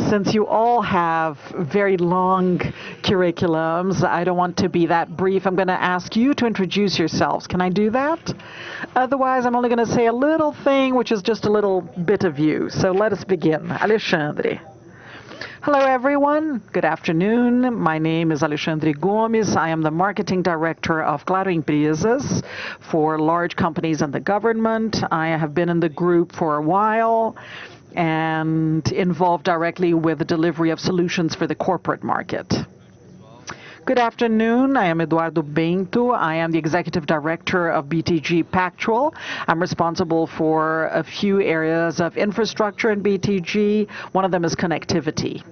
Since you all have very long curriculums, I don't want to be that brief. I'm going to ask you to introduce yourselves. Can I do that? Otherwise, I'm only going to say a little thing, which is just a little bit of you. So let us begin. Alexandre. Hello, everyone. Good afternoon. My name is Alexandre Gomes. I am the Marketing Director of Claro Empresas for large companies and the government. I have been in the group for a while and involved directly with the delivery of solutions for the corporate market. Good afternoon. I am Eduardo Bento. I am the Executive Director of BTG Pactual. I'm responsible for a few areas of infrastructure in BTG. One of them is connectivity.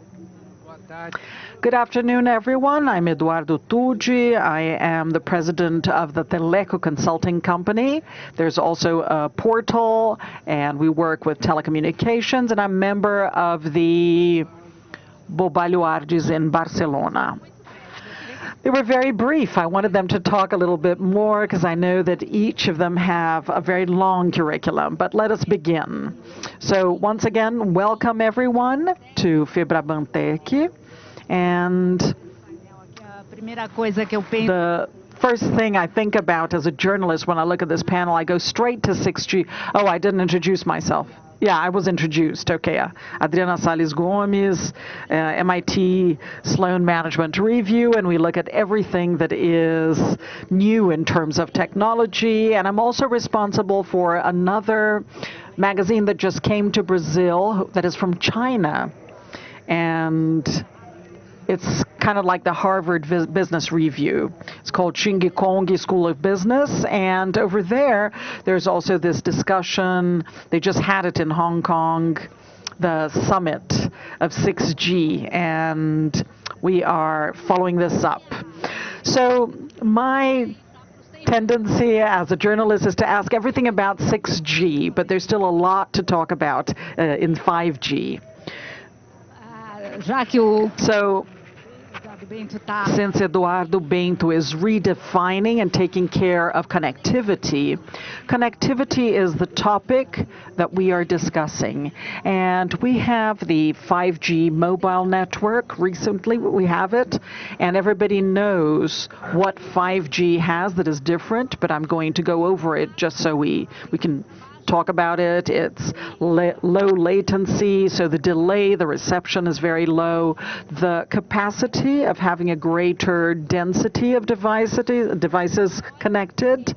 Good afternoon, everyone. I'm Eduardo Tucci. I am the president of the Teleco Consulting Company. There's also a portal, and we work with telecommunications, and I'm a member of the Bobalhoardes in Barcelona. They were very brief. I wanted them to talk a little bit more because I know that each of them have a very long curriculum, but let us begin. So once again, welcome everyone to FEBRABAN TECH. And the first thing I think about as a journalist when I look at this panel, I go straight to 6G. Oh, I didn't introduce myself. Yeah, I was introduced. Okay. Adriana Salles Gomes, MIT Sloan Management Review, and we look at everything that is new in terms of technology. And I'm also responsible for another magazine that just came to Brazil that is from China. And it's kind of like the Harvard Business Review. It's called Xing Kong School of Business. And over there, there's also this discussion. They just had it in Hong Kong, the summit of 6G. And we are following this up. So my tendency as a journalist is to ask everything about 6G, but there's still a lot to talk about in 5G. So, since Eduardo Bento is redefining and taking care of connectivity, connectivity is the topic that we are discussing. And we have the 5G mobile network. Recently, we have it. And everybody knows what 5G has that is different, but I'm going to go over it just so we can talk about it. It's low latency, so the delay, the reception is very low. The capacity of having a greater density of devices connected,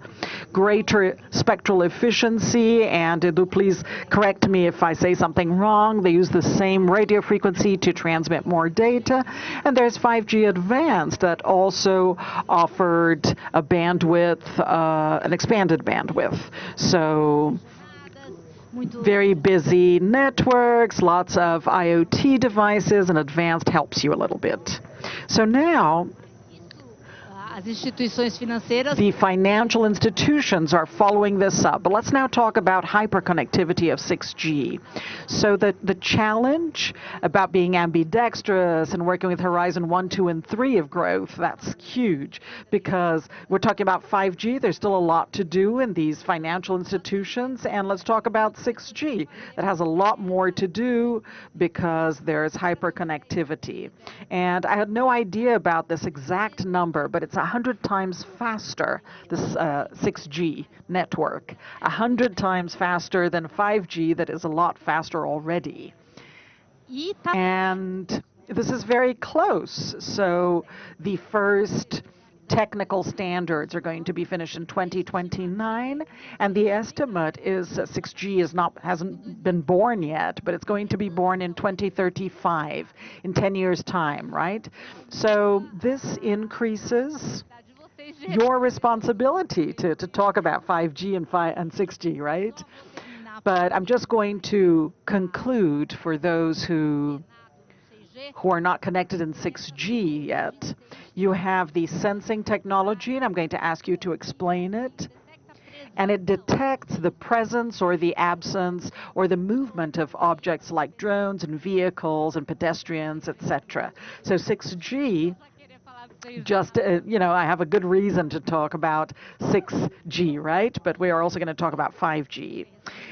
greater spectral efficiency, and Edu, please correct me if I say something wrong. They use the same radio frequency to transmit more data. And there's 5G Advanced that also offered a bandwidth, an expanded bandwidth. So very busy networks, lots of IoT devices, and Advanced helps you a little bit. So now, the financial institutions are following this up. But let's now talk about hyperconnectivity of 6G. So the challenge about being ambidextrous and working with Horizon 1, 2, and 3 of growth, that's huge. Because we're talking about 5G, there's still a lot to do in these financial institutions. And let's talk about 6G. That has a lot more to do because there's hyperconnectivity. And I had no idea about this exact number, but it's 100 times faster, this 6G network, 100 times faster than 5G that is a lot faster already. And this is very close. So the first technical standards are going to be finished in 2029, and the estimate is 6G hasn't been born yet, but it's going to be born in 2035, in 10 years' time, right? So this increases your responsibility to talk about 5G and 6G, right? But I'm just going to conclude for those who are not connected in 6G yet. You have the sensing technology, and I'm going to ask you to explain it. And it detects the presence or the absence or the movement of objects like drones and vehicles and pedestrians, etc. So 6G just, I have a good reason to talk about 6G, right? But we are also going to talk about 5G.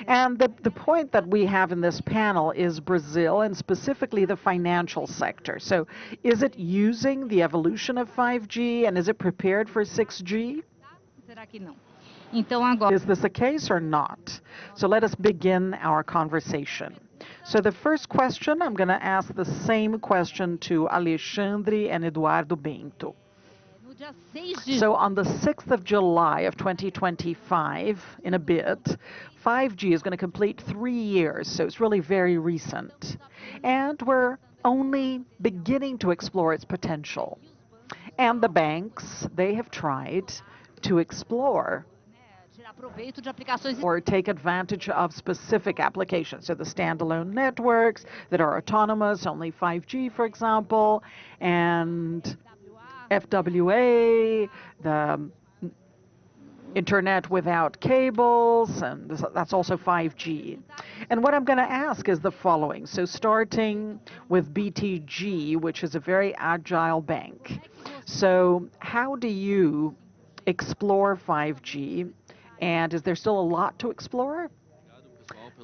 And the point that we have in this panel is Brazil, and specifically the financial sector. So is it using the evolution of 5G, and is it prepared for 6G? Is this the case or not? So let us begin our conversation. So the first question, I'm going to ask the same question to Alexandre and Eduardo Bento. So on the 6th of July of 2025, in a bit, 5G is going to complete 3 years, so it's really very recent. And we're only beginning to explore its potential. And the banks, they have tried to explore or take advantage of specific applications. So the standalone networks that are autonomous, only 5G, for example, and FWA, the internet without cables, and that's also 5G. And what I'm going to ask is the following. So starting with BTG, which is a very agile bank. So how do you explore 5G? And is there still a lot to explore?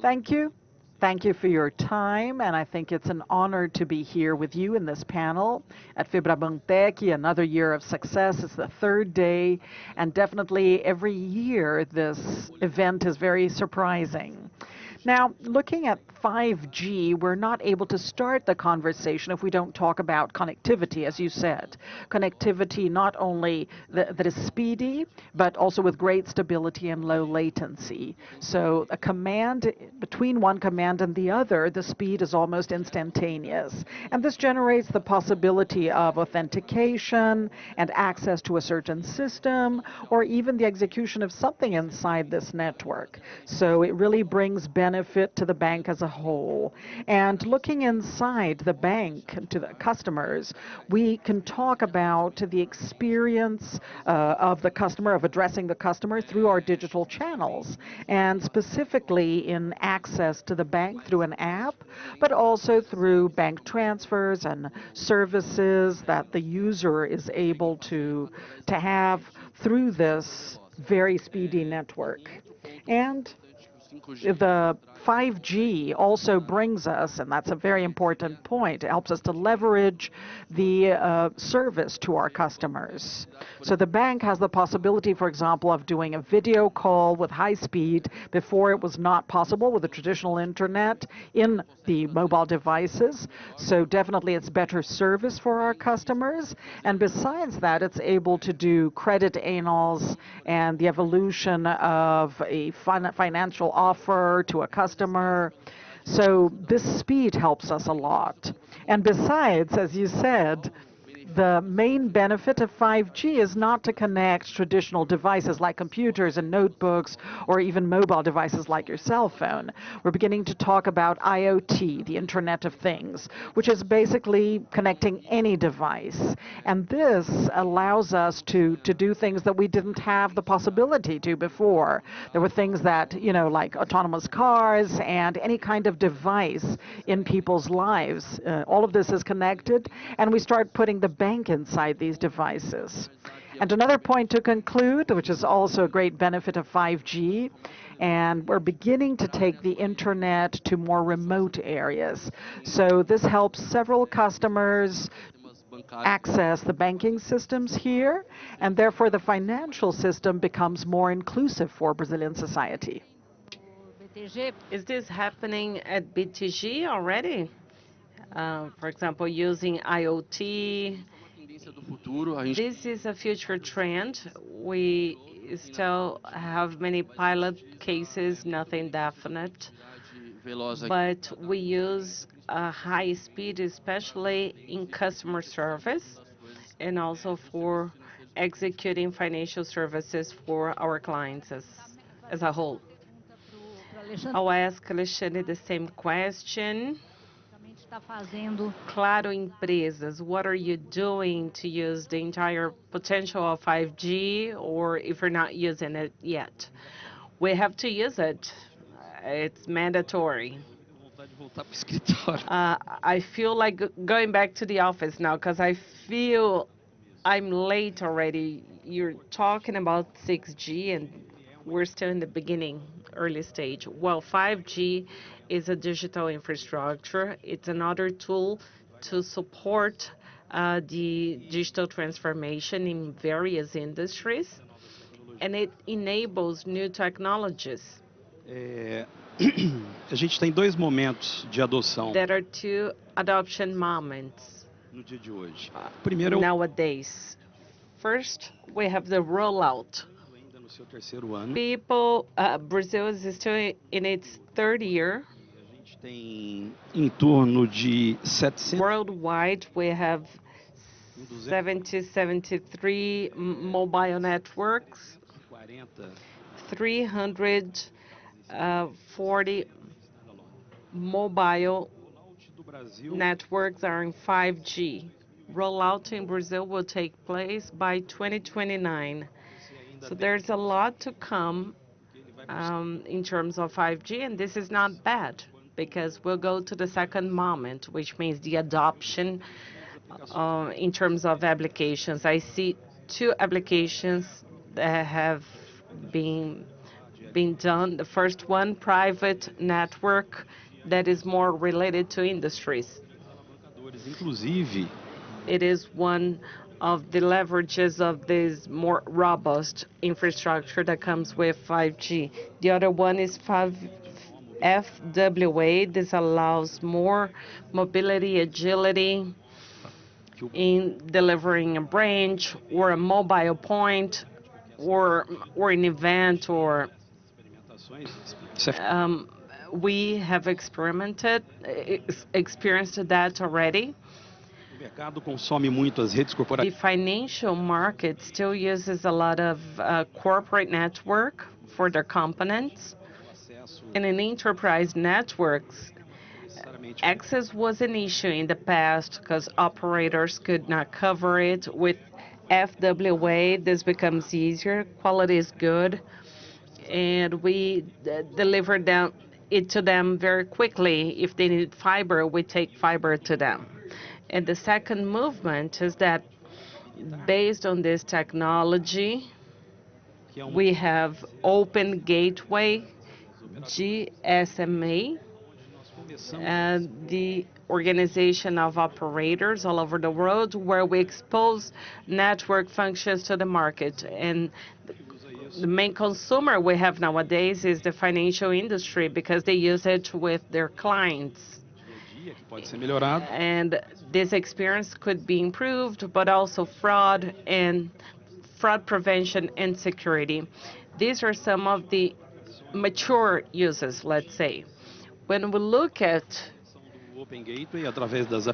Thank you. Thank you for your time, and I think it's an honor to be here with you in this panel at FEBRABAN TECH, another year of success. It's the third day, and definitely every year this event is very surprising. Now, looking at 5G, we're not able to start the conversation if we don't talk about connectivity, as you said. Connectivity not only that is speedy, but also with great stability and low latency. So a command, between one command and the other, the speed is almost instantaneous. And this generates the possibility of authentication and access to a certain system, or even the execution of something inside this network. So it really brings benefit to the bank as a whole. And looking inside the bank to the customers, we can talk about the experience of the customer, of addressing the customer through our digital channels, and specifically in access to the bank through an app, but also through bank transfers and services that the user is able to have through this very speedy network. And the 5G also brings us, and that's a very important point, it helps us to leverage the service to our customers. So the bank has the possibility, for example, of doing a video call with high speed. Before it was not possible with the traditional internet in the mobile devices. So definitely it's better service for our customers. And besides that, it's able to do credit annals and the evolution of a financial offer to a customer. So this speed helps us a lot. And besides, as you said, the main benefit of 5G is not to connect traditional devices like computers and notebooks or even mobile devices like your cell phone. We're beginning to talk about IoT, the Internet of Things, which is basically connecting any device. And this allows us to do things that we didn't have the possibility to before. There were things that, like autonomous cars and any kind of device in people's lives. All of this is connected, and we start putting the bank inside these devices. And another point to conclude, which is also a great benefit of 5G, and we're beginning to take the internet to more remote areas. So this helps several customers access the banking systems here, and therefore the financial system becomes more inclusive for Brazilian society. Is this happening at BTG already? For example, using IoT. This is a future trend. We still have many pilot cases, nothing definite, but we use high speed, especially in customer service and also for executing financial services for our clients as a whole. I'll ask Alexandre the same question. Claro Empresas, what are you doing to use the entire potential of 5G, or if you're not using it yet? We have to use it. It's mandatory. I feel like going back to the office now because I feel I'm late already. You're talking about 6G and we're still in the beginning, early stage. Well, 5G is a digital infrastructure. It's another tool to support the digital transformation in various industries, and it enables new technologies. É, a gente tem dois momentos de adoção There are two adoption moments no dia de hoje. Primeiro é o nowadays. First, we have the rollout. ainda no seu terceiro ano. Brazil is still in its third year. A gente tem em torno de 700 Worldwide, we have 73 mobile networks, 340 mobile do Brasil. networks are in 5G. Rollout in Brazil will take place by 2029. So there's a lot to come in terms of 5G, and this is not bad because we'll go to the second moment, which means the adoption in terms of applications. I see two applications that have been done. The first one, private network, that is more related to industries. Inclusive, It is one of the leverages of this more robust infrastructure that comes with 5G. The other one is FWA. This allows more mobility, agility in delivering a branch or a mobile point or an event or we have experienced that already. o mercado consome muito as redes The corporativas. financial market still uses a lot of corporate network for their components. And in enterprise networks, access was an issue in the past because operators could not cover it. With FWA, this becomes easier. Quality is good. And we deliver it to them very quickly. If they need fiber, we take fiber to them. And the second movement is that based on this technology, we have Open Gateway, GSMA, and the organization of operators all over the world where we expose network functions to the market. And the main consumer we have nowadays is the financial industry because they use it with their clients. And this experience could be improved, but also fraud prevention and security. These are some of the mature uses, let's say. When we look at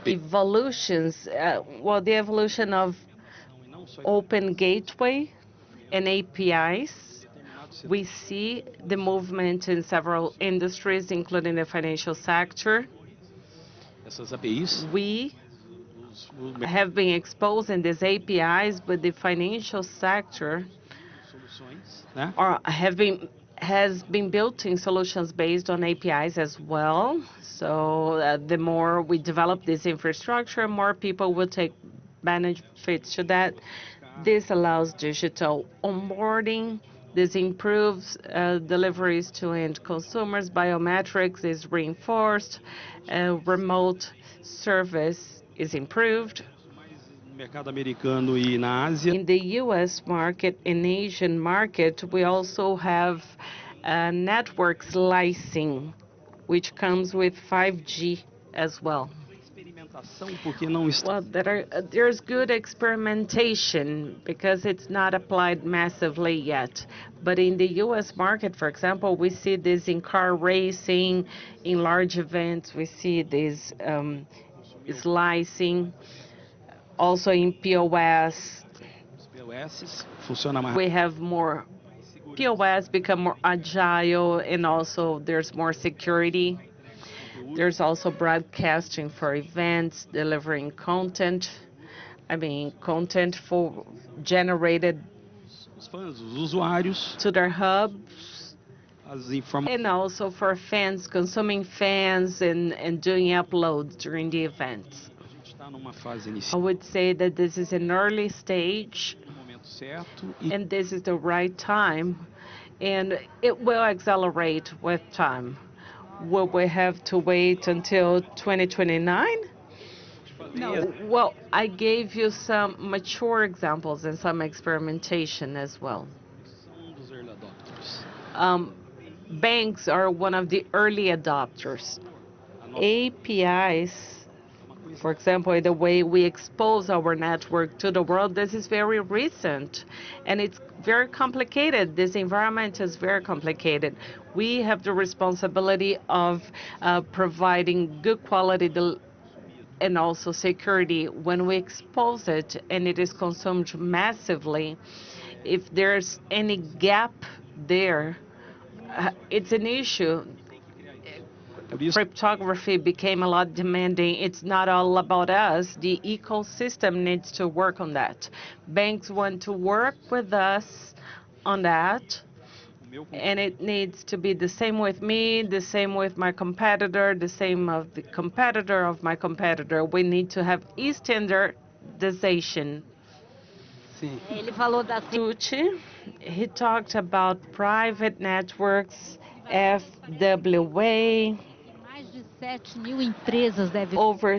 evolutions, the evolution of Open Gateway and APIs, we see the movement in several industries, including the financial sector. We have been exposing these APIs, but the financial sector has been building solutions based on APIs as well. So the more we develop this infrastructure, more people will take benefits to that. This allows digital onboarding. This improves deliveries to end consumers. Biometrics is reinforced. Remote service is improved. In the U.S. market, in Asian market, we also have network slicing, which comes with 5G as well. Well, there's good experimentation because it's not applied massively yet. But in the U.S. market, for example, we see this in car racing, in large events, we see this slicing. Also in POS, we have more POS become more agile, and also there's more security. There's also broadcasting for events, delivering content. Content for generated to their hubs, and also for fans, consuming fans and doing uploads during the events. Está numa fase I inicial, would say that this is an early stage, no momento certo e and this is the right time, and it will accelerate with time. Will we have to wait until 2029? Well, I gave you some mature examples and some experimentation as well. são dos early adopters. Um, Banks are one of the early adopters. A nossa APIs, é uma coisa for example, the way we expose our network to the world, this is very recent and it's very complicated. This environment is very complicated. We have the responsibility of providing good quality and also security. When we expose it and it is consumed massively, if there's any gap there, it's an issue. por isso Cryptography became a lot demanding. It's not all about us. The ecosystem needs to work on that. Banks want to work with us on that, o meu and it needs to be the same with me, the same with my competitor, the same of the competitor of my competitor. We need to have standardization. sim, Ele falou das Tucci, he talked about private networks, FWA. mais de 7.000 empresas devem Over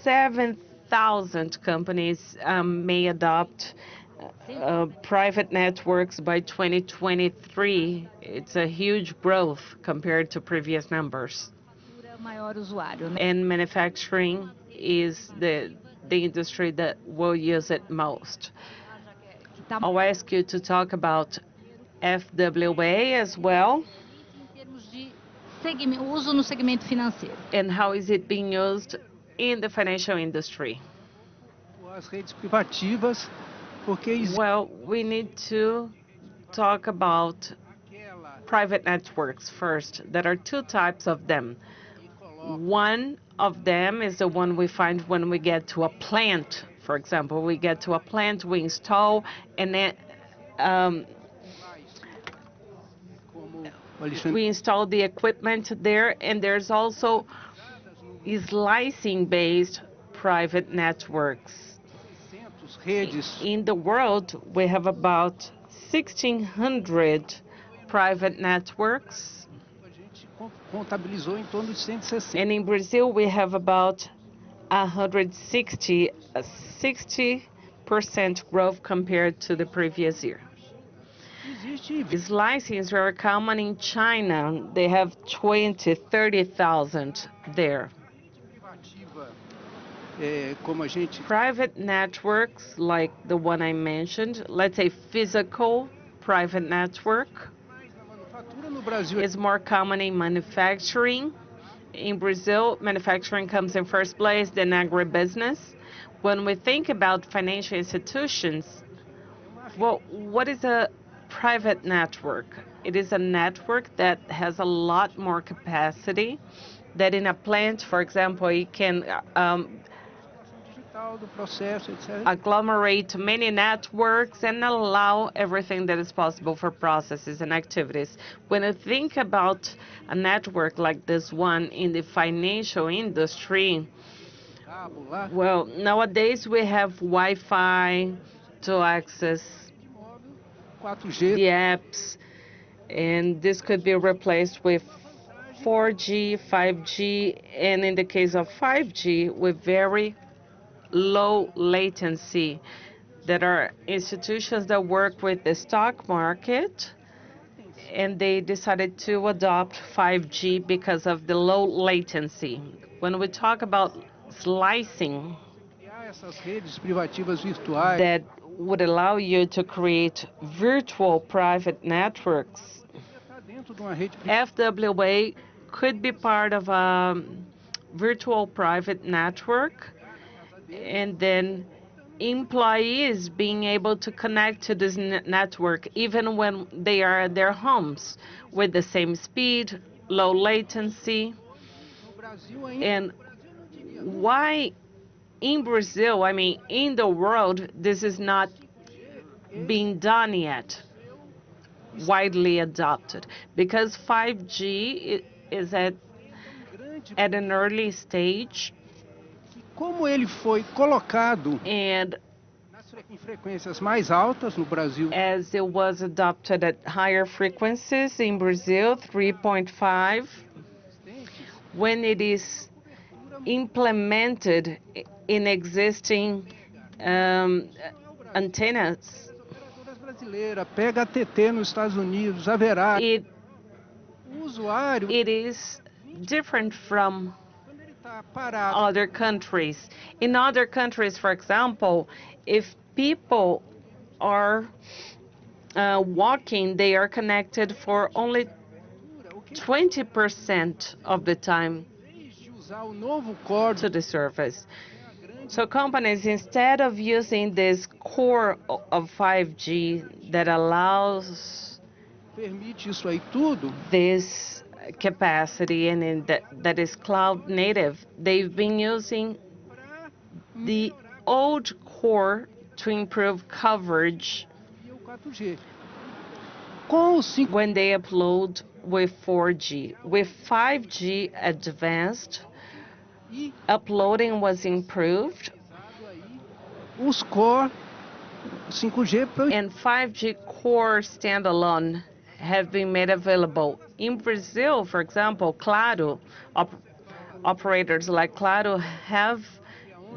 7,000 companies may adopt private networks by 2023. It's a huge growth compared to previous numbers. ter o maior usuário, né? And manufacturing is the industry that will use it most. Que tá I'll ask you to talk about FWA as well, em termos de uso no segmento financeiro. and how is it being used in the financial industry. as redes privativas, porque existe Well, we need to talk about aquela private networks first. There are two types of them. One of them is the one we find when we get to a plant. For example, we get to a plant, we install, and then como o Alexandre we install the equipment there. And there's also slicing-based private networks. 600 redes In the world, we have about 1,600 private networks. a gente contabilizou em torno de 160. And in Brazil, we have about 160, a 60% growth compared to the previous year. Existe Slicing is very common in China. They have 20, 30,000 there. privativa, como a gente Private networks like the one I mentioned, let's say physical private network, mais na manufatura no Brasil is more common in manufacturing. In Brazil, manufacturing comes in first place, then agribusiness. When we think about financial institutions, well, what is a private network? It is a network that has a lot more capacity, that in a plant, for example, it can digital do processo, etc. agglomerate many networks and allow everything that is possible for processes and activities. When you think about a network like this one in the financial industry, Cabo lá, well, nowadays we have Wi-Fi to access de modo 4G, the apps, and this could be replaced with 4G, 5G, and in the case of 5G, with very low latency. There are institutions that work with the stock market, and they decided to adopt 5G because of the low latency. When we talk about slicing, criar essas redes privativas virtuais, that would allow you to create virtual private networks, está dentro de uma rede FWA could be part of a virtual private network, and then employees being able to connect to this network even when they are at their homes with the same speed, low latency. no Brasil ainda. And why in Brazil, I mean, in the world, this is not being done yet, widely adopted? Because 5G is at an early stage, como ele foi colocado And em frequências mais altas no Brasil, as it was adopted at higher frequencies in Brazil, 3.5, when it is implemented in existing antennas, operadoras brasileiras, pega a TT nos Estados Unidos, haverá o usuário it is different from quando ele está parado. other countries. In other countries, for example, if people are walking, they are connected for only 20% of the time De usar o novo código to the service. So companies, instead of using this core of 5G that allows permite isso aí tudo, this capacity and that is cloud native, they've been using the old core to improve coverage via o 4G. Com o 5G when they upload with 4G. With 5G advanced, uploading was improved, os core 5G and 5G core standalone have been made available. In Brazil, for example, Claro, operators like Claro have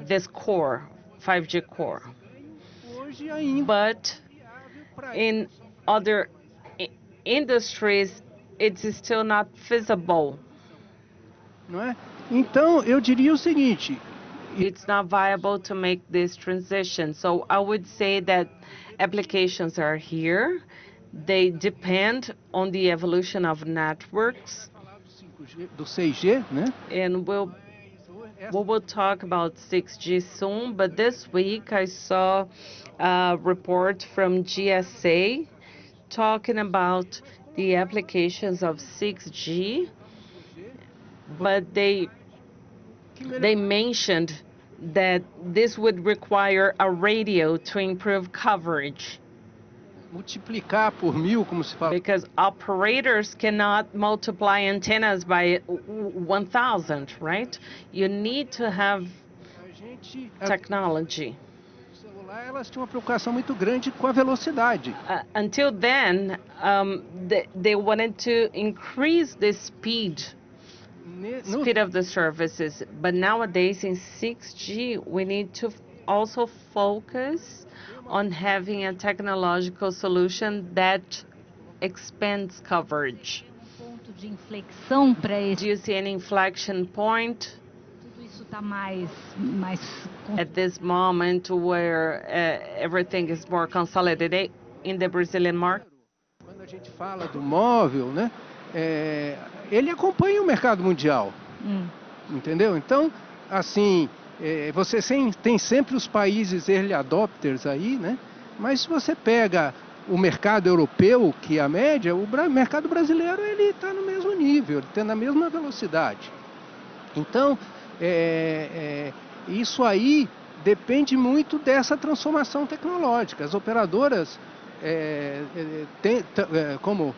this core, 5G core. hoje ainda But in other industries, it's still not feasible. não é? Então eu diria o seguinte, It's not viable to make this transition. So I would say that applications are here. They depend on the evolution of networks, do 6G, né? and we will talk about 6G soon. But this week I saw a report from GSA talking about the applications of 6G, but they mentioned that this would require a radio to improve coverage Multiplicar por 1000, como se fala. because operators cannot multiply antennas by 1,000, right? You need to have A gente, technology. o celular, elas tinham uma preocupação muito grande com a velocidade. Until then, they wanted to increase the speed of the services. But nowadays in 6G, we need to also focus on having a technological solution that expands coverage. Ponto de inflexão para Do esse. you see an inflection point Tudo isso está mais at this moment where everything is more consolidated in the Brazilian market? Quando a gente fala do móvel, né? Ele acompanha o mercado mundial, entendeu? Então, assim, você tem sempre os países early adopters aí, né? Mas se você pega o mercado europeu, que é a média, o mercado brasileiro ele está no mesmo nível, ele está na mesma velocidade. Então, isso aí depende muito dessa transformação tecnológica. As operadoras, como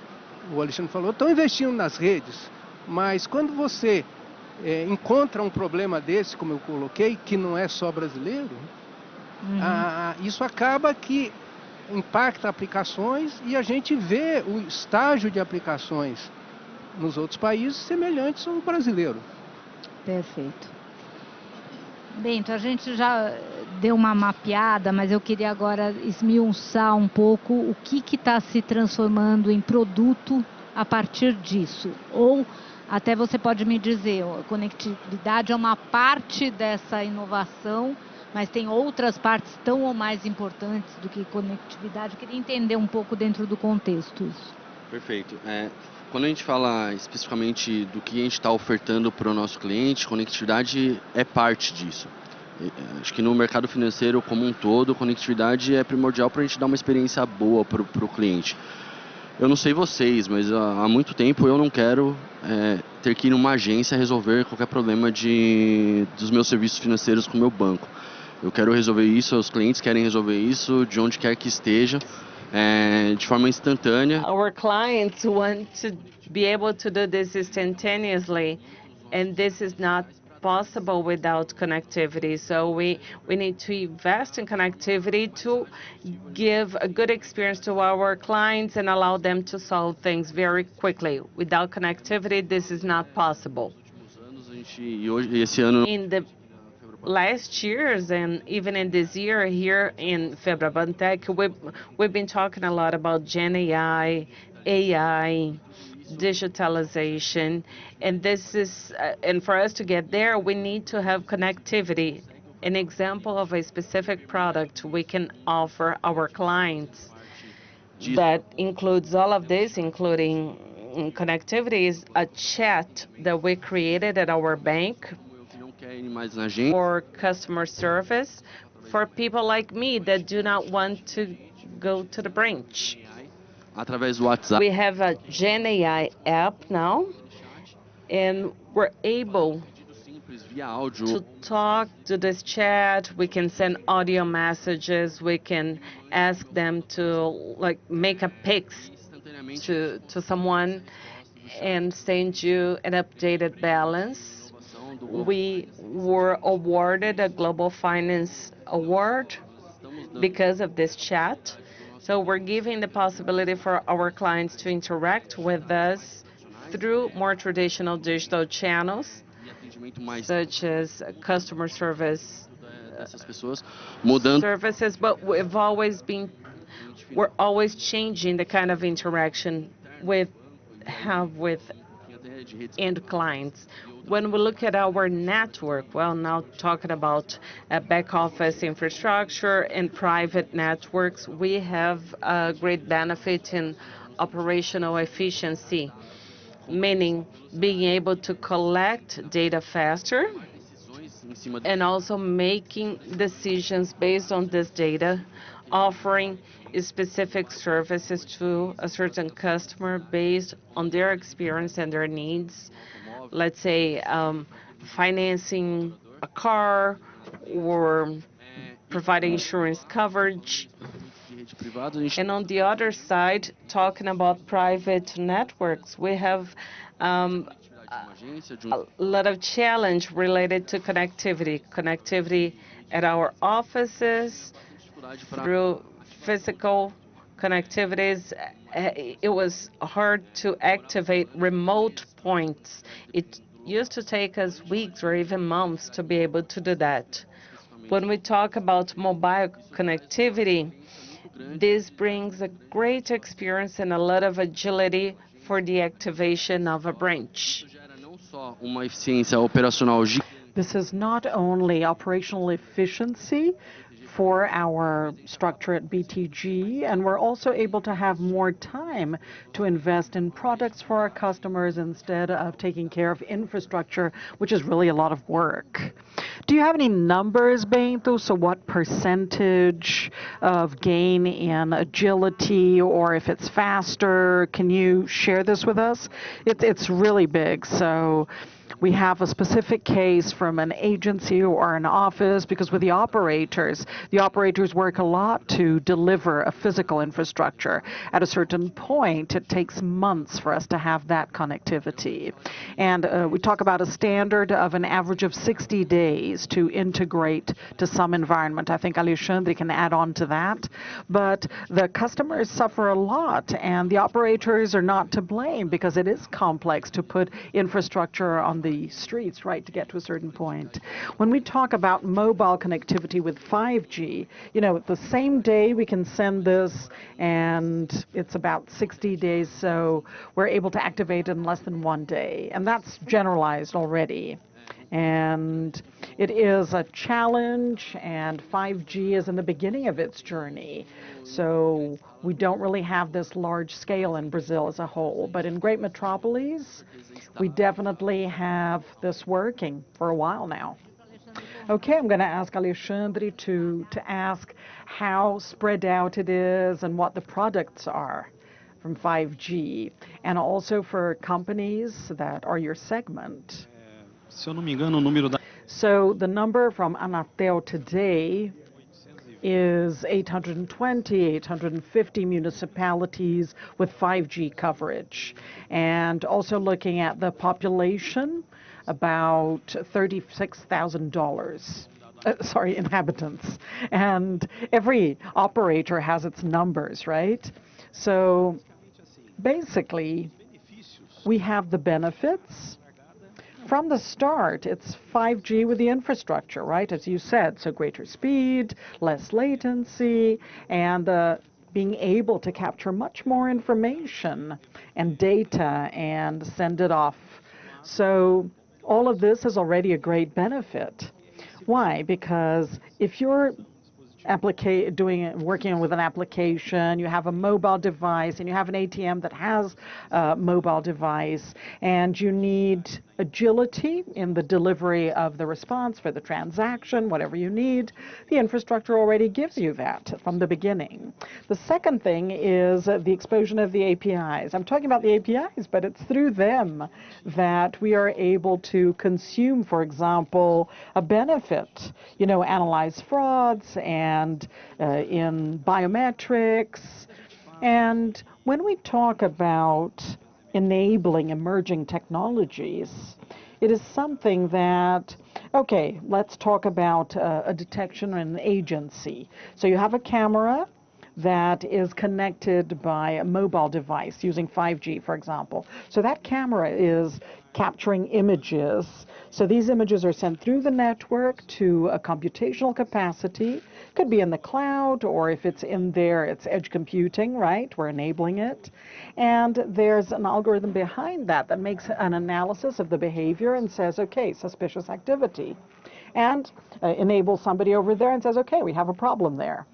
o Alexandre falou, estão investindo nas redes, mas quando você encontra um problema desse, como eu coloquei, que não é só brasileiro, isso acaba que impacta aplicações e a gente vê o estágio de aplicações nos outros países semelhantes ao brasileiro. Perfeito. Bem, então a gente já deu uma mapeada, mas eu queria agora esmiuçar um pouco o que está se transformando em produto a partir disso. Ou até você pode me dizer, a conectividade é uma parte dessa inovação, mas tem outras partes tão ou mais importantes do que conectividade. Eu queria entender um pouco dentro do contexto isso. Perfeito. Quando a gente fala especificamente do que a gente está ofertando para o nosso cliente, conectividade é parte disso. Acho que no mercado financeiro como um todo, conectividade é primordial para a gente dar uma experiência boa para o cliente. Eu não sei vocês, mas há muito tempo eu não quero ter que ir numa agência resolver qualquer problema dos meus serviços financeiros com o meu banco. Eu quero resolver isso, os clientes querem resolver isso, de onde quer que esteja, de forma instantânea. Our clients want to be able to do this instantaneously, and this is not possible without connectivity. So we need to invest in connectivity to give a good experience to our clients and allow them to solve things very quickly. Without connectivity, this is not possible. In the last years and even in this year here in FEBRABAN Tech, we've been talking a lot about Gen AI, digitalization, and this is and for us to get there, we need to have connectivity. An example of a specific product we can offer our clients that includes all of this, including connectivity, is a chat that we created at our bank for customer service for people like me that do not want to go to the branch. We have a Gen AI app now, and we're able to talk to this chat. We can send audio messages. We can ask them to like make a pix to someone and send you an updated balance. We were awarded a Global Finance Award because of this chat. So we're giving the possibility for our clients to interact with us through more traditional digital channels, such as customer services, but we're always changing the kind of interaction we have with end clients. When we look at our network, well, now talking about back office infrastructure and private networks, we have a great benefit in operational efficiency, meaning being able to collect data faster and also making decisions based on this data, offering specific services to a certain customer based on their experience and their needs. Let's say financing a car or providing insurance coverage. And on the other side, talking about private networks, we have a lot of challenge related to connectivity at our offices through physical connectivities. It was hard to activate remote points. It used to take us weeks or even months to be able to do that. When we talk about mobile connectivity, this brings a great experience and a lot of agility for the activation of a branch. This is not only operational efficiency for our structure at BTG, and we're also able to have more time to invest in products for our customers instead of taking care of infrastructure, which is really a lot of work. Do you have any numbers, Bento? So what percentage of gain in agility, or if it's faster, can you share this with us? It's really big. So we have a specific case from an agency or an office, because with the operators work a lot to deliver a physical infrastructure. At a certain point, it takes months for us to have that connectivity. And we talk about a standard of an average of 60 days to integrate to some environment. I think Alexandre can add on to that. But the customers suffer a lot, and the operators are not to blame, because it is complex to put infrastructure on the streets, right, to get to a certain point. When we talk about mobile connectivity with 5G, the same day we can send this, and it's about 60 days, so we're able to activate in less than 1 day. And that's generalized already. And it is a challenge, and 5G is in the beginning of its journey. So we don't really have this large scale in Brazil as a whole. But in great metropolis, we definitely have this working for a while now. Okay, I'm going to ask Alexandre to ask how spread out it is and what the products are from 5G, and also for companies that are your segment. Se eu não me engano, o número da... So the number from Anatel today is 820, 850 municipalities with 5G coverage. And also looking at the population, about $36,000. Inhabitants. And every operator has its numbers, right? So basically, we have the benefits. From the start, it's 5G with the infrastructure, right? As you said, so greater speed, less latency, and being able to capture much more information and data and send it off. So all of this is already a great benefit. Why? Because if you're working with an application, you have a mobile device, and you have an ATM that has a mobile device, and you need agility in the delivery of the response for the transaction, whatever you need, the infrastructure already gives you that from the beginning. The second thing is the explosion of the APIs. I'm talking about the APIs, but it's through them that we are able to consume, for example, a benefit, analyze frauds and in biometrics. And when we talk about enabling emerging technologies, it is something that, okay, let's talk about a detection and an agency. So you have a camera that is connected by a mobile device using 5G, for example. So that camera is capturing images. So these images are sent through the network to a computational capacity. Could be in the cloud, or if it's in there, it's edge computing, right? We're enabling it. And there's an algorithm behind that that makes an analysis of the behavior and says, okay, suspicious activity. And enables somebody over there and says, okay, we have a problem there.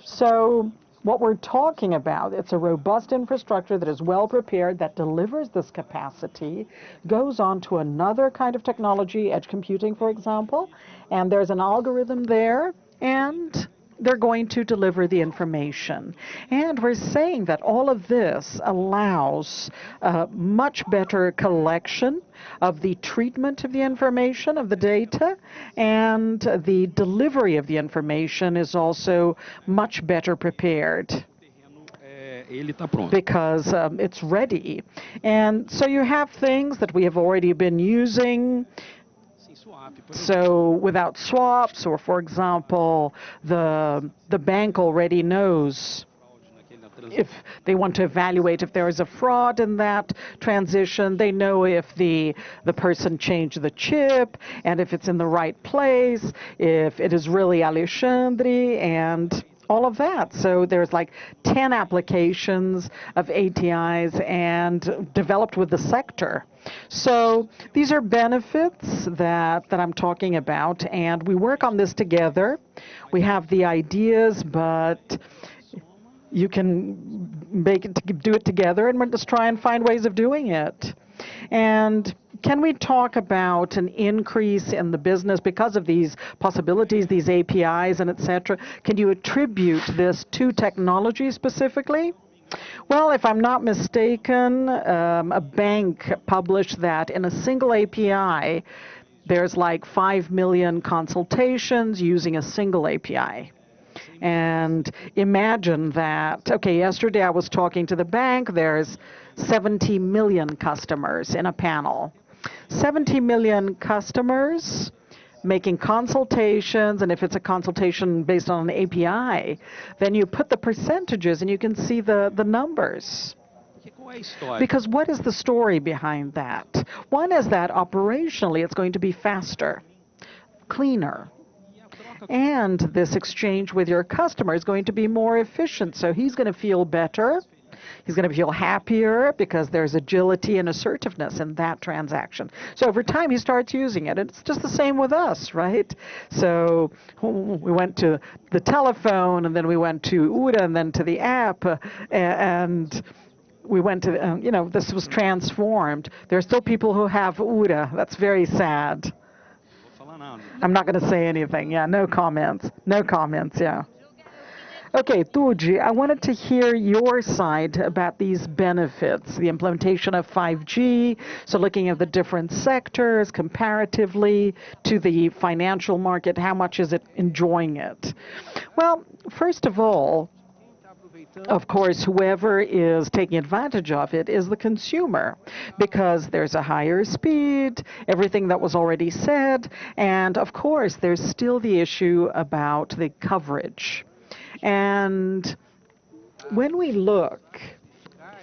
So what we're talking about, it's a robust infrastructure that is well prepared, that delivers this capacity, goes on to another kind of technology, edge computing, for example, and there's an algorithm there, and they're going to deliver the information. And we're saying that all of this allows a much better collection of the treatment of the information, of the data, and the delivery of the information is also much better prepared because it's ready. And so you have things that we have already been using. So without swaps, or for example, the bank already knows if they want to evaluate if there is a fraud in that transition. They know if the person changed the chip, and if it's in the right place, if it is really Alexandre, and all of that. So there's like 10 applications of ATIs and developed with the sector. So these are benefits that I'm talking about, and we work on this together. We have the ideas, but you can do it together, and we're just try and find ways of doing it. And can we talk about an increase in the business because of these possibilities, these APIs and et cetera? Can you attribute this to technology specifically? Well, if I'm not mistaken, a bank published that in a single API, there's like 5 million consultations using a single API. And imagine that, okay, yesterday I was talking to the bank, there's 70 million customers in a panel. 70 million customers making consultations, and if it's a consultation based on an API, then you put the percentages and you can see the numbers. Because what is the story behind that? One is that operationally it's going to be faster, cleaner. And this exchange with your customer is going to be more efficient. So he's going to feel better. He's going to feel happier because there's agility and assertiveness in that transaction. So over time, he starts using it. It's just the same with us, right? So we went to the telephone, and then we went to URA, and then to the app, and we went to, this was transformed. There are still people who have URA. That's very sad. I'm not going to say anything. Yeah, no comments. No comments, yeah. Okay, Tuji, I wanted to hear your side about these benefits, the implementation of 5G, so looking at the different sectors comparatively to the financial market, how much is it enjoying it? Well, first of all, Of course, whoever is taking advantage of it is the consumer, because there's a higher speed, everything that was already said, and of course, there's still the issue about the coverage. And when we look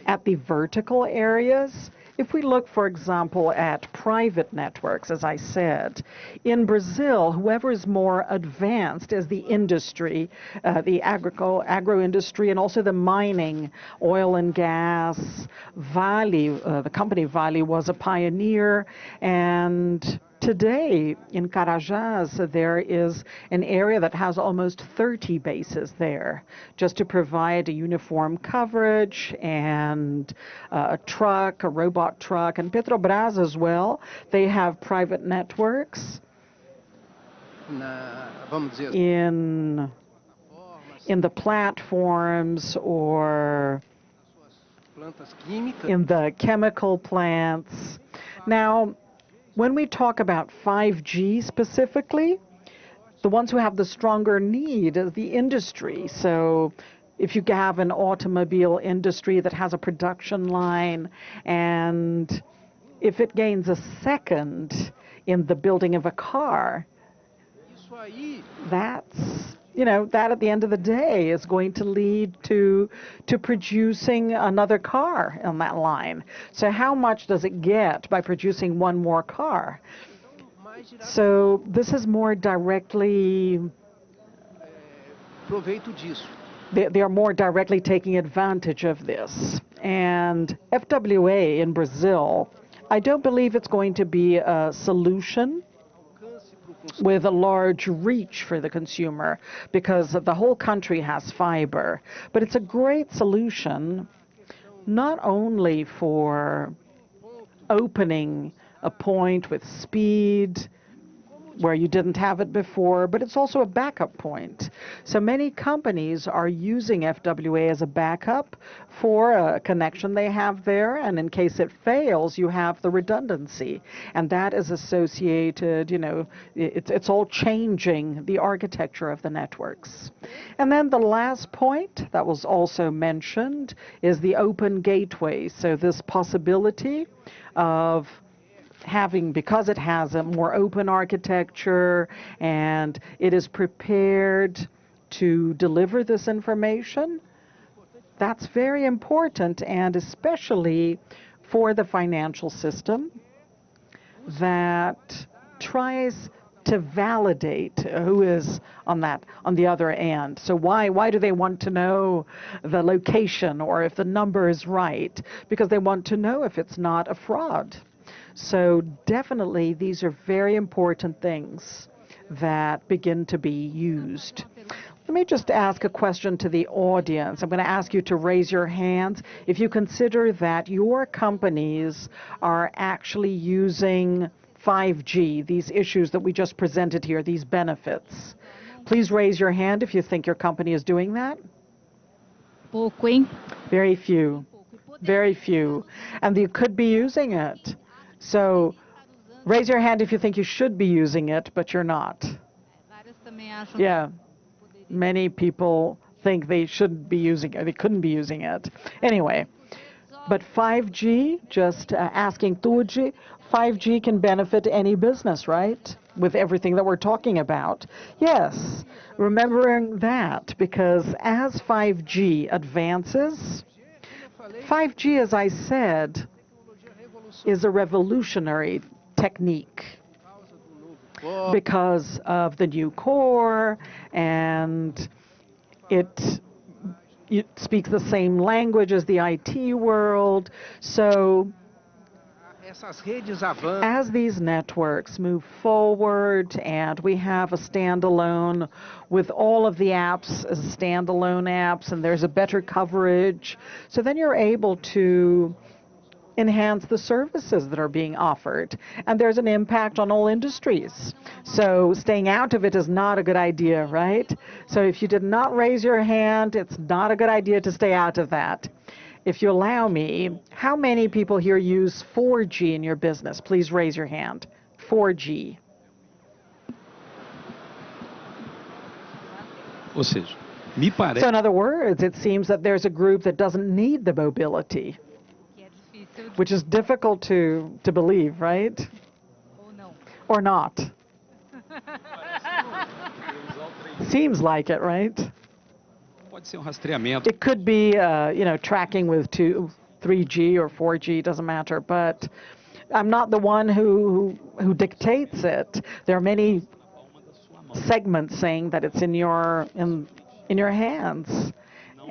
at the vertical areas, if we look, for example, at private networks, as I said, in Brazil, whoever is more advanced is the industry, the agro industry, and also the mining, oil and gas. Vale, the company Vale was a pioneer, and today in Carajás, there is an area that has almost 30 bases there, just to provide a uniform coverage and a truck, a robot truck, and Petrobras as well. They have private networks in the platforms or in the chemical plants. Now, when we talk about 5G specifically, the ones who have the stronger need is the industry. So if you have an automobile industry that has a production line, and if it gains a second in the building of a car, that's, that at the end of the day is going to lead to producing another car on that line. So how much does it get by producing one more car? So this is more directly, they are more directly taking advantage of this. And FWA in Brazil, I don't believe it's going to be a solution with a large reach for the consumer, because the whole country has fiber. But it's a great solution, not only for opening a point with speed where you didn't have it before, but it's also a backup point. So many companies are using FWA as a backup for a connection they have there, and in case it fails, you have the redundancy. And that is associated, it's all changing the architecture of the networks. And then the last point that was also mentioned is the open gateway. So this possibility of having, because it has a more open architecture and it is prepared to deliver this information, that's very important, and especially for the financial system that tries to validate who is on the other end. So why do they want to know the location or if the number is right? Because they want to know if it's not a fraud. So definitely, these are very important things that begin to be used. Let me just ask a question to the audience. I'm going to ask you to raise your hands if you consider that your companies are actually using 5G, these issues that we just presented here, these benefits. Please raise your hand if you think your company is doing that. Pouco, hein? Very few. Very few. And you could be using it. So raise your hand if you think you should be using it, but you're not. Yeah. Many people think they shouldn't be using it, they couldn't be using it. Anyway, but 5G, just asking Tuji, 5G can benefit any business, right? With everything that we're talking about. Yes, remembering that, because as 5G advances, 5G, as I said, is a revolutionary technique because of the new core, and it speaks the same language as the IT world. So as these networks move forward and we have a standalone with all of the apps as standalone apps, and there's a better coverage, so then you're able to enhance the services that are being offered. And there's an impact on all industries. So staying out of it is not a good idea, right? So if you did not raise your hand, it's not a good idea to stay out of that. If you allow me, how many people here use 4G in your business? Please raise your hand. 4G. Ou seja, Me So parece. in other words, it seems that there's a group that doesn't need the mobility, Que é difícil de... which is difficult to believe, right? Ou não. Or not. Seems like it, right? Pode ser rastreamento. It could be, tracking with 3G or 4G, doesn't matter. But I'm not the one who dictates it. There are many segments saying that it's in your hands.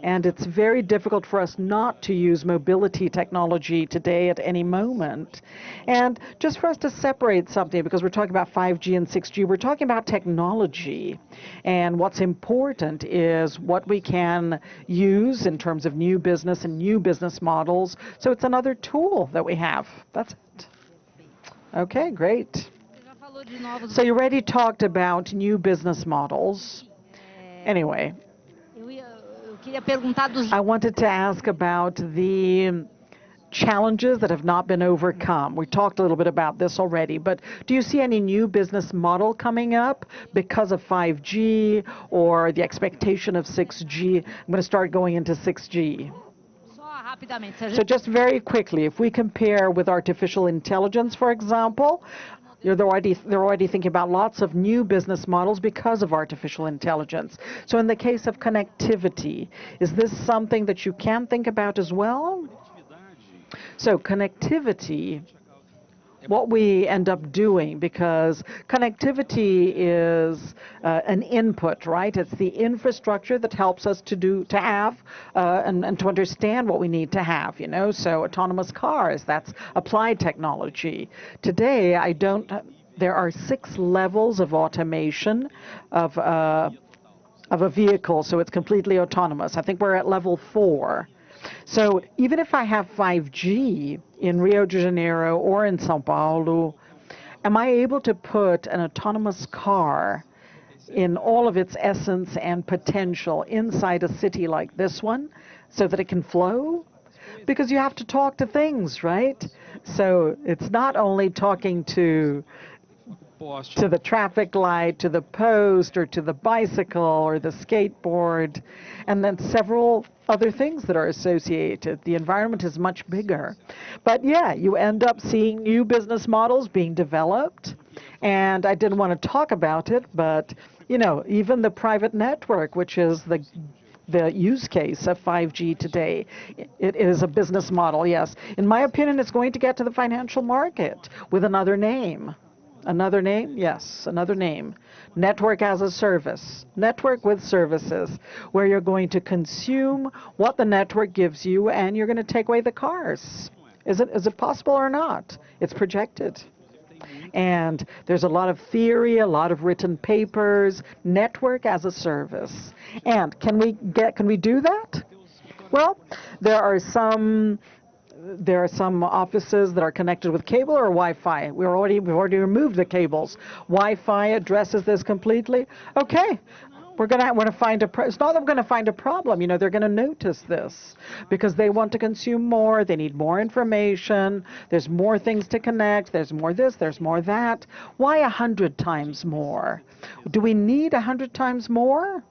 And it's very difficult for us not to use mobility technology today at any moment. And just for us to separate something, because we're talking about 5G and 6G, we're talking about technology. And what's important is what we can use in terms of new business and new business models. So it's another tool that we have. That's it. Okay, great. Você já falou de novos... So you already talked about new business models. Anyway. Eu queria perguntar dos... I wanted to ask about the challenges that have not been overcome. We talked a little bit about this already, but do you see any new business model coming up because of 5G or the expectation of 6G? I'm going to start going into 6G. Só rapidamente. Se a So gente... just very quickly, if we compare with artificial intelligence, for example, they're already thinking about lots of new business models because of artificial intelligence. So in the case of connectivity, is this something that you can think about as well? So connectivity, what we end up doing, because connectivity is an input, right? It's the infrastructure that helps us to have and to understand what we need to have, So autonomous cars, that's applied technology. Today, there are 6 levels of automation of a vehicle, so it's completely autonomous. I think we're at level 4. So even if I have 5G in Rio de Janeiro or in São Paulo, am I able to put an autonomous car in all of its essence and potential inside a city like this one so that it can flow? Because you have to talk to things, right? So it's not only talking to the traffic light, to the post, or to the bicycle, or the skateboard, and then several other things that are associated. The environment is much bigger. But yeah, you end up seeing new business models being developed, and I didn't want to talk about it, but even the private network, which is the use case of 5G today. It is a business model, yes. In my opinion, it's going to get to the financial market with another name. Another name? Yes, another name. Network as a service. Network with services, where you're going to consume what the network gives you and you're going to take away the cars. Is it possible or not? It's projected. And there's a lot of theory, a lot of written papers, network as a service. And can we do that? Well, there are some offices that are connected with cable or Wi-Fi. We've already removed the cables. Wi-Fi addresses this completely. Okay. We're going to find it's not that we're going to find a problem. They're going to notice this because they want to consume more. They need more information. There's more things to connect. There's more this. There's more that. Why 100 times more? Do we need 100 times more?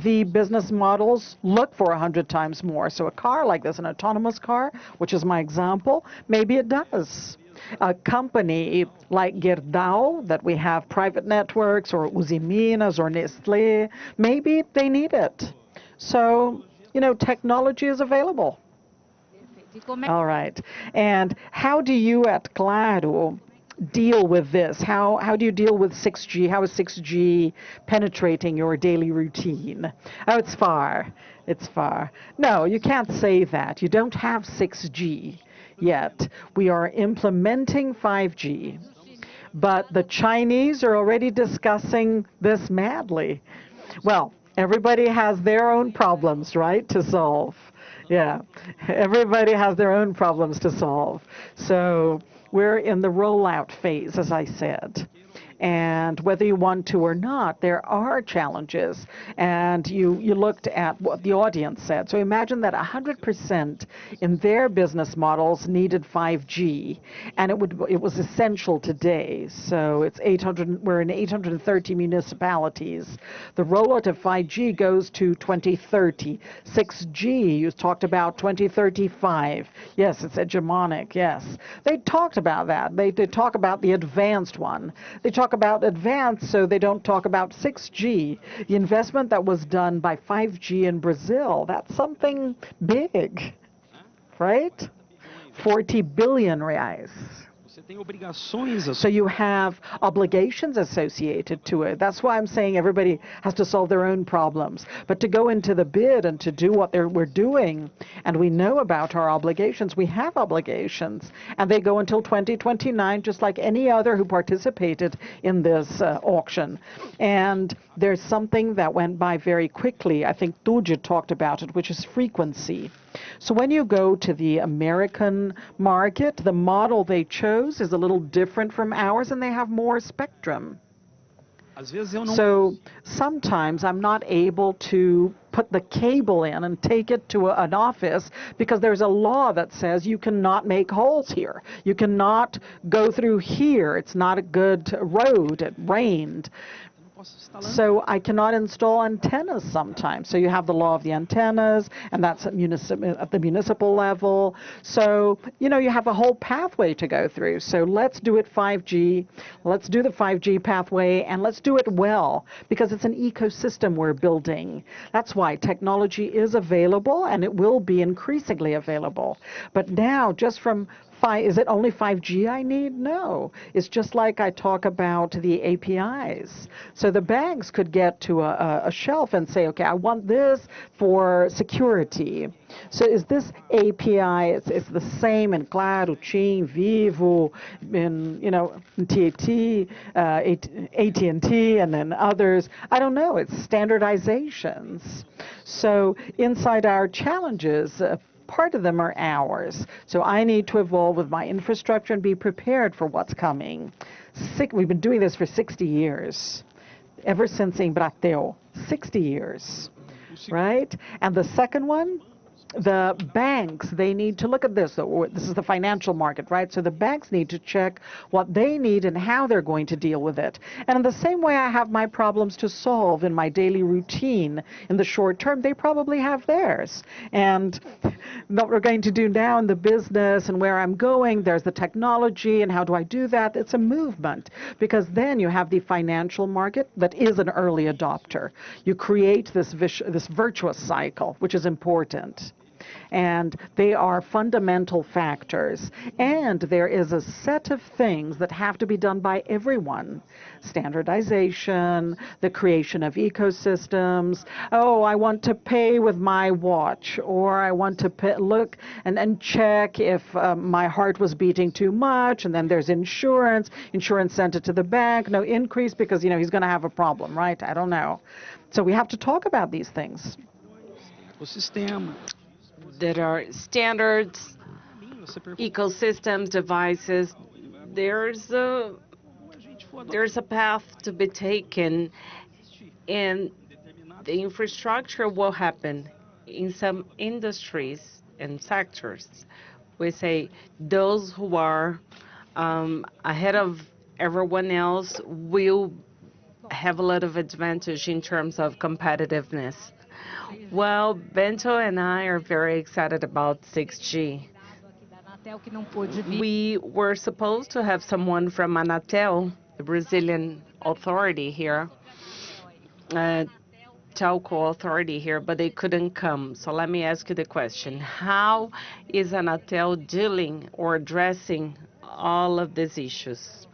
The business models look for 100 times more. So a car like this, an autonomous car, which is my example, maybe it does. A company like Gerdau, that we have private networks, or Usiminas or Nestlé, maybe they need it. So, technology is available. All right. And how do you at Claro deal with this? How do you deal with 6G? How is 6G penetrating your daily routine? Oh, it's far. It's far. No, you can't say that. You don't have 6G yet. We are implementing 5G. But the Chinese are already discussing this madly. Well, everybody has their own problems, right, to solve. Yeah, everybody has their own problems to solve. So we're in the rollout phase, as I said. And whether you want to or not, there are challenges. And you looked at what the audience said. So imagine that 100% in their business models needed 5G, and it was essential today. So it's 800. We're in 830 municipalities. The rollout of 5G goes to 2030. 6G, you talked about 2035. Yes, it's hegemonic. Yes, they talked about that. They talk about the advanced one. They talk about advanced, so they don't talk about 6G. The investment that was done by 5G in Brazil, that's something big, right? 40 billion reais. So you have obligations associated to it. That's why I'm saying everybody has to solve their own problems. But to go into the bid and to do what we're doing, and we know about our obligations, we have obligations, and they go until 2029, just like any other who participated in this auction. And there's something that went by very quickly. I think Tuji talked about it, which is frequency. So when you go to the American market, the model they chose is a little different from ours, and they have more spectrum. So sometimes I'm not able to put the cable in and take it to an office because there's a law that says you cannot make holes here. You cannot go through here. It's not a good road. It rained. So I cannot install antennas sometimes. So you have the law of the antennas, and that's at the municipal level. So, you know, you have a whole pathway to go through. So let's do it 5G. Let's do the 5G pathway, and let's do it well, because it's an ecosystem we're building. That's why technology is available, and it will be increasingly available. But now, just from is it only 5G I need? No. It's just like I talk about the APIs. So the banks could get to a shelf and say, okay, I want this for security. So is this API, it's the same in Claro, TIM, Vivo, in, you know, in TAT, AT&T, and then others. I don't know. It's standardizations. So inside our challenges, part of them are ours. So I need to evolve with my infrastructure and be prepared for what's coming. We've been doing this for 60 years, ever since Embratel, 60 years, right? And the second one, the banks, they need to look at this. This is the financial market, right? So the banks need to check what they need and how they're going to deal with it. And in the same way I have my problems to solve in my daily routine in the short term, they probably have theirs. And what we're going to do now in the business and where I'm going, there's the technology, and how do I do that? It's a movement, because then you have the financial market that is an early adopter. You create this virtuous cycle, which is important. And they are fundamental factors. And there is a set of things that have to be done by everyone. Standardization, the creation of ecosystems. Oh, I want to pay with my watch, or I want to look and check if my heart was beating too much, and then there's insurance. Insurance sent it to the bank, no increase because, you know, he's going to have a problem, right? I don't know. So we have to talk about these things. That are standards, ecosystems, devices. There's a path to be taken, and the infrastructure will happen in some industries and sectors. We say those who are ahead of everyone else will have a lot of advantage in terms of competitiveness. Well, Bento and I are very excited about 6G. We were supposed to have someone from Anatel, the Brazilian authority here, telco authority here, but they couldn't come. So let me ask you the question. How is Anatel dealing or addressing all of these issues?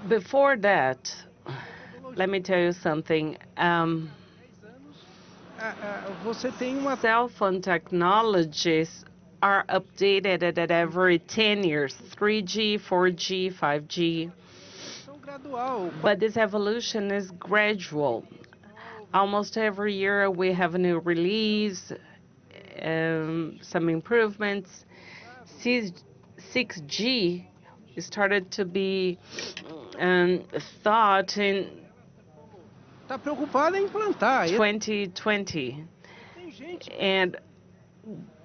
Before that, let me tell you something. Cell phone technologies are updated at every 10 years, 3G, 4G, 5G. But this evolution is gradual. Almost every year we have a new release, some improvements. 6G started to be thought in Está preocupada em implantar. 2020. Tem gente, And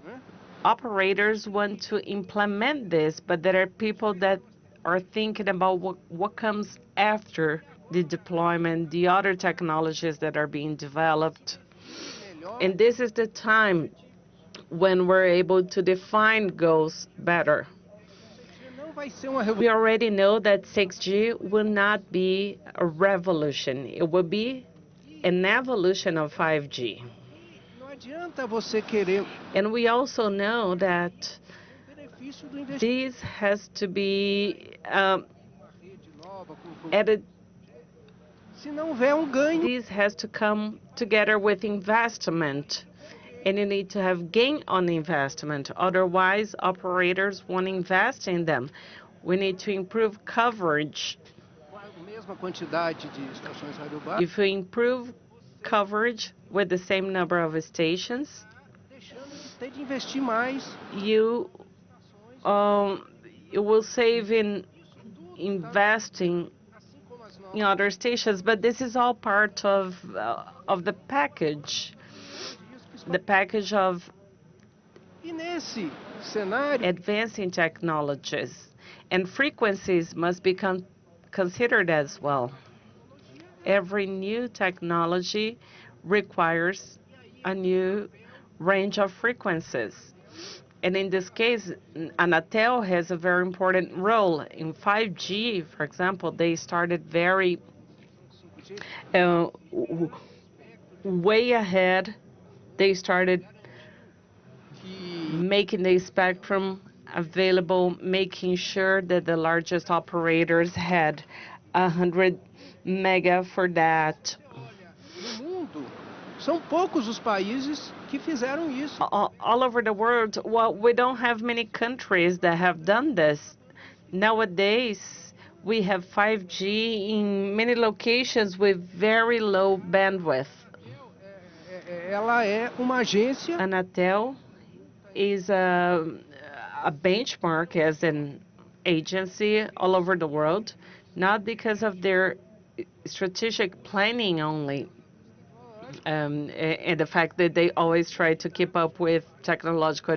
né? operators want to implement this, but there are people that are thinking about what comes after the deployment, the other technologies that are being developed. Melhor. And this is the time when we're able to define goals better. Não vai ser uma We already know that 6G will not be a revolution. It will be an evolution of 5G. Não adianta você querer And we also know that benefício do investimento. this has to be Rede nova, added. se não houver ganho. This has to come together with investment. And you need to have gain on investment. Otherwise, operators won't invest in them. We need to improve coverage. A mesma quantidade de estações radiobásicas. If we improve coverage with the same number of stations, Deixando de ter de investir mais. you will save in investing Assim como as novas. in other stations. But this is all part of the package. The package of E nesse cenário, advancing technologies. And frequencies must be considered as well. Every new technology requires a new range of frequencies. And in this case, Anatel has a very important role. In 5G, for example, they started very way ahead. They started making the spectrum available, making sure that the largest operators had 100 mega for that. no mundo, são poucos os países que fizeram isso. All over the world, well, we don't have many countries that have done this. Nowadays, we have 5G in many locations with very low bandwidth. Ela é uma agência. Anatel is a benchmark as an agency all over the world, not because of their strategic planning only, and the fact that they always try to keep up with technological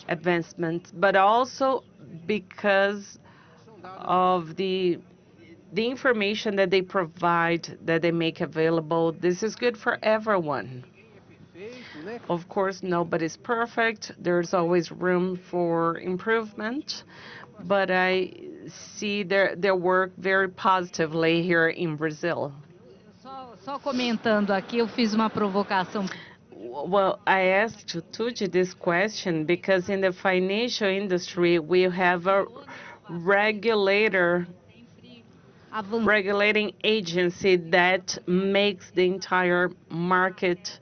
advancements, but also because of the information that they provide, that they make available. This is good for everyone. Of course, nobody's perfect. There's always room for improvement, but I see their work very positively here in Brazil. Só comentando aqui, eu fiz uma provocação. Well, I asked Tucci this question because in the financial industry, we have a regulating agency that makes the entire market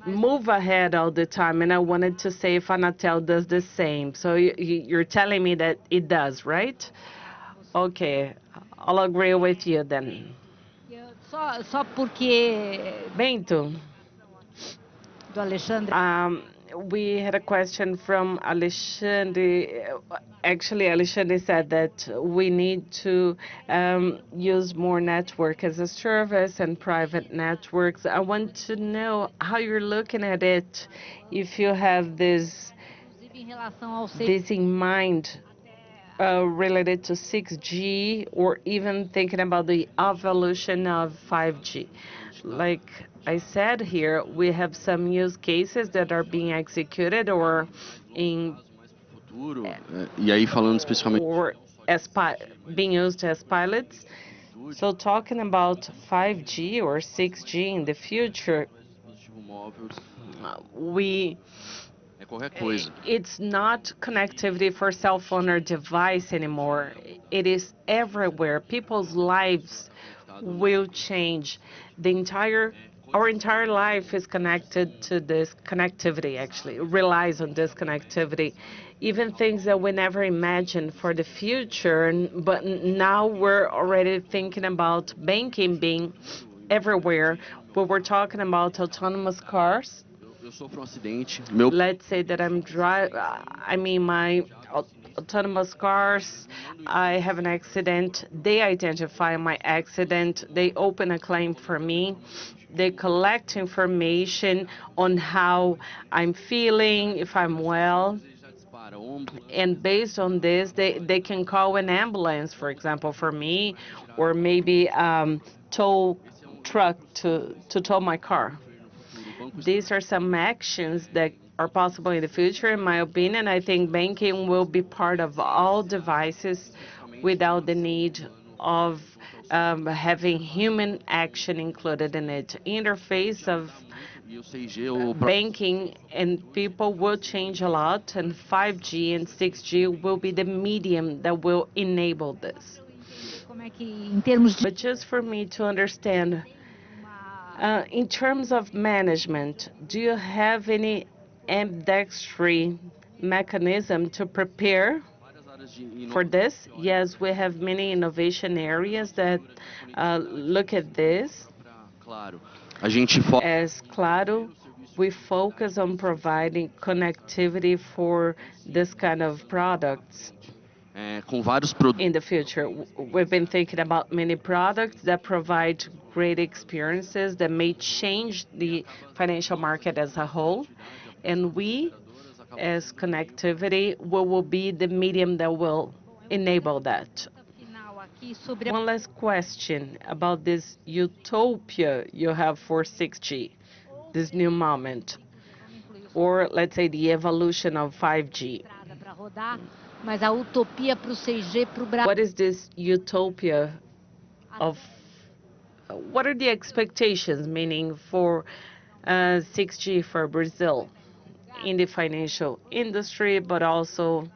move ahead all the time. And I wanted to say if Anatel does the same. So you're telling me that it does, right? Okay, I'll agree with you then. Só porque... Bento. Do Alexandre. We had a question from Alexandre. Actually, Alexandre said that we need to use more network as a service and private networks. I want to know how you're looking at it, if you have this in mind related to 6G or even thinking about the evolution of 5G. Like I said here, we have some use cases that are being executed or in E aí falando especificamente or as being used as pilots. So talking about 5G or 6G in the future, it's not connectivity for cell phone or device anymore. It is everywhere. People's lives will change. Our entire life is connected to this connectivity, actually, relies on this connectivity. Even things that we never imagined for the future, but now we're already thinking about banking being everywhere. But we're talking about autonomous cars. Eu sofro acidente, Let's say that my autonomous cars, I have an accident. They identify my accident. They open a claim for me. They collect information on how I'm feeling, if I'm well. And based on this, they can call an ambulance, for example, for me, or maybe tow truck to tow my car. These are some actions that are possible in the future. In my opinion, I think banking will be part of all devices without the need of having human action included in it. Interface of banking and people will change a lot, and 5G and 6G will be the medium that will enable this. But just for me to understand, in terms of management, do you have any ambidextrous mechanism to prepare for this? Yes, we have many innovation areas that look at this. As Claro, we focus on providing connectivity for this kind of products. In the future, we've been thinking about many products that provide great experiences that may change the financial market as a whole. And we, as connectivity, will be the medium that will enable that. One last question about this utopia you have for 6G, this new moment, or let's say the evolution of 5G. What is this utopia of, what are the expectations, meaning for 6G for Brazil in the financial industry, but also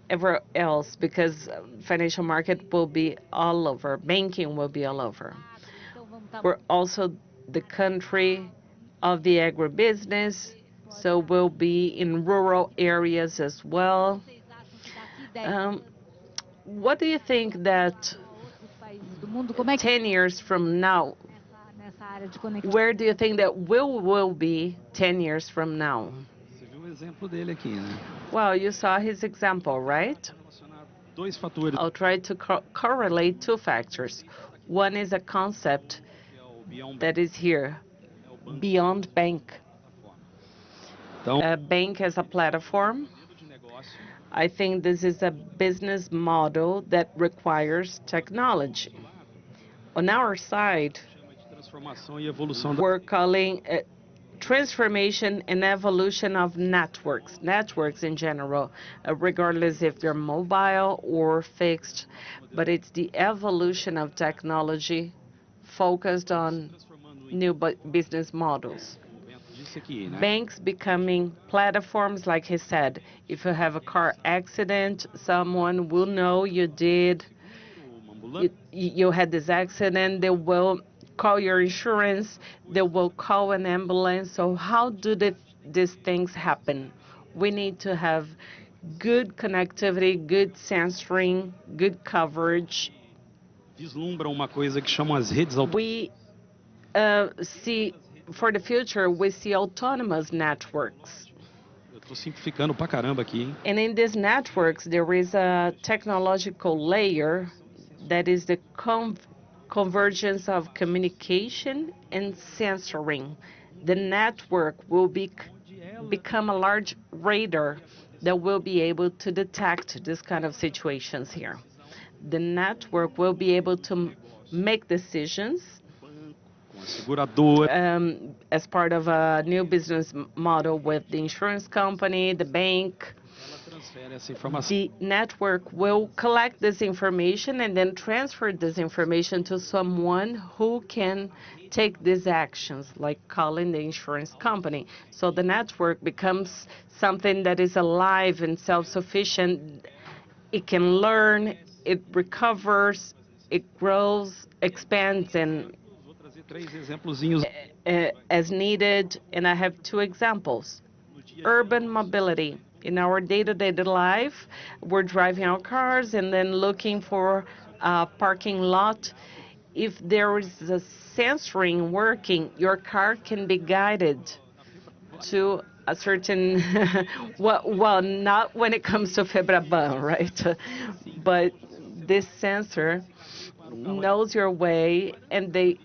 everywhere else, because financial market will be all over, banking will be all over. We're also the country of the agribusiness, so we'll be in rural areas as well. What do you think that 10 years from now, where do you think that will be 10 years from now? Well, you saw his example, right? I'll try to correlate two factors. One is a concept that is here, beyond bank. Bank as a platform. I think this is a business model that requires technology. On our side, we're calling it transformation and evolution of networks in general, regardless if they're mobile or fixed, but it's the evolution of technology focused on new business models. Banks becoming platforms, like he said. If you have a car accident, someone will know you had this accident. They will call your insurance. They will call an ambulance. So how do these things happen? We need to have good connectivity, good sensoring, good coverage. We see, for the future, we see autonomous networks. And in these networks, there is a technological layer that is the convergence of communication and sensoring. The network will become a large radar that will be able to detect this kind of situations here. The network will be able to make decisions as part of a new business model with the insurance company, the bank. The network will collect this information and then transfer this information to someone who can take these actions, like calling the insurance company. So the network becomes something that is alive and self-sufficient. It can learn, it recovers, it grows, expands, and as needed. And I have two examples. Urban mobility. In our day-to-day life, we're driving our cars and then looking for a parking lot. If there is a sensoring working, your car can be guided to a certain, well, not when it comes to FEBRABAN, right? But this sensor knows your way, and they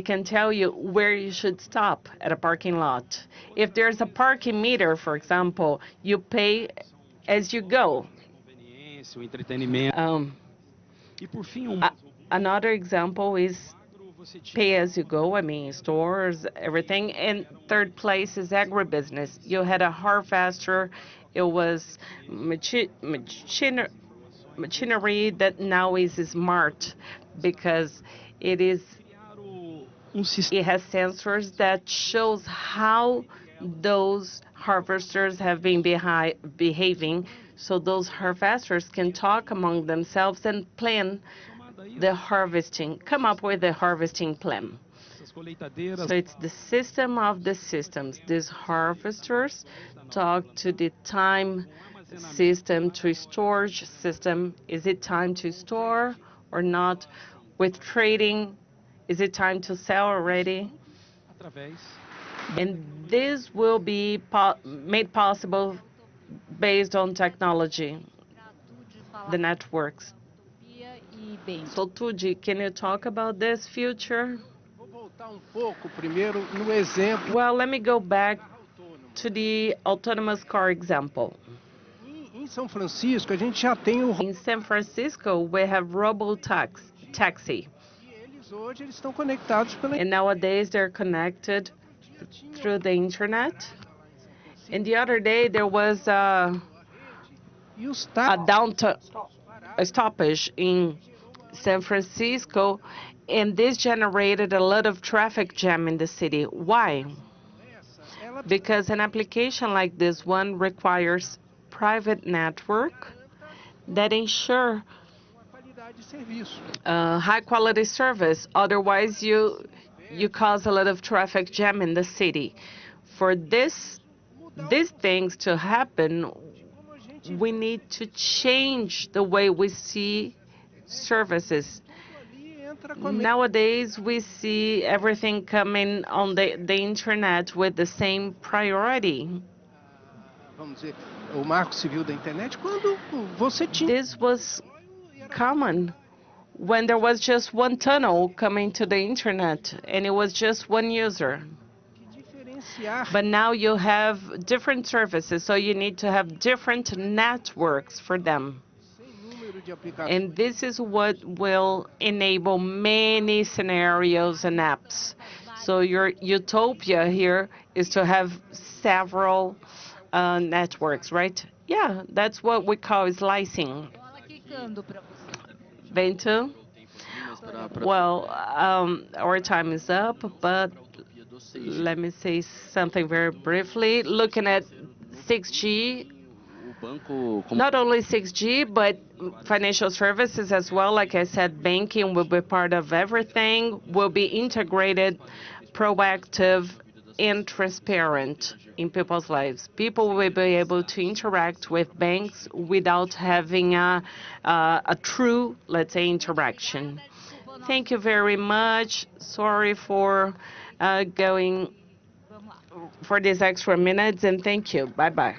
can tell you where you should stop at a parking lot. If there's a parking meter, for example, you pay as you go. Conveniência, o entretenimento. E por fim, Another example is pay as you go, I mean, stores, everything. And third place is agribusiness. You had a harvester, it was machinery that now is smart because it has sensors that shows how those harvesters have been behaving, so those harvesters can talk among themselves and plan the harvesting, come up with a harvesting plan. So it's the system of the systems. These harvesters talk to the time system, to storage system. Is it time to store or not? With trading, is it time to sell already? And this will be made possible based on technology, the networks. So, Tudi, can you talk about this future? Well, let me go back to the autonomous car example. In San Francisco, we have robo-taxi. And nowadays, they're connected through the internet. And the other day, there was a stoppage in San Francisco, and this generated a lot of traffic jam in the city. Why? Because an application like this one requires private network that ensure high quality service. Otherwise, you cause a lot of traffic jam in the city. For these things to happen, we need to change the way we see services. Nowadays, we see everything coming on the internet with the same priority. This was common when there was just one tunnel coming to the internet, and it was just one user. But now you have different services, so you need to have different networks for them. And this is what will enable many scenarios and apps. So your utopia here is to have several networks, right? Yeah, that's what we call slicing. Bento? Well, our time is up, but let me say something very briefly. Looking at 6G, not only 6G, but financial services as well. Like I said, banking will be part of everything, will be integrated, proactive, and transparent in people's lives. People will be able to interact with banks without having a true, let's say, interaction. Thank you very much. Sorry for going for these extra minutes, and thank you. Bye-bye.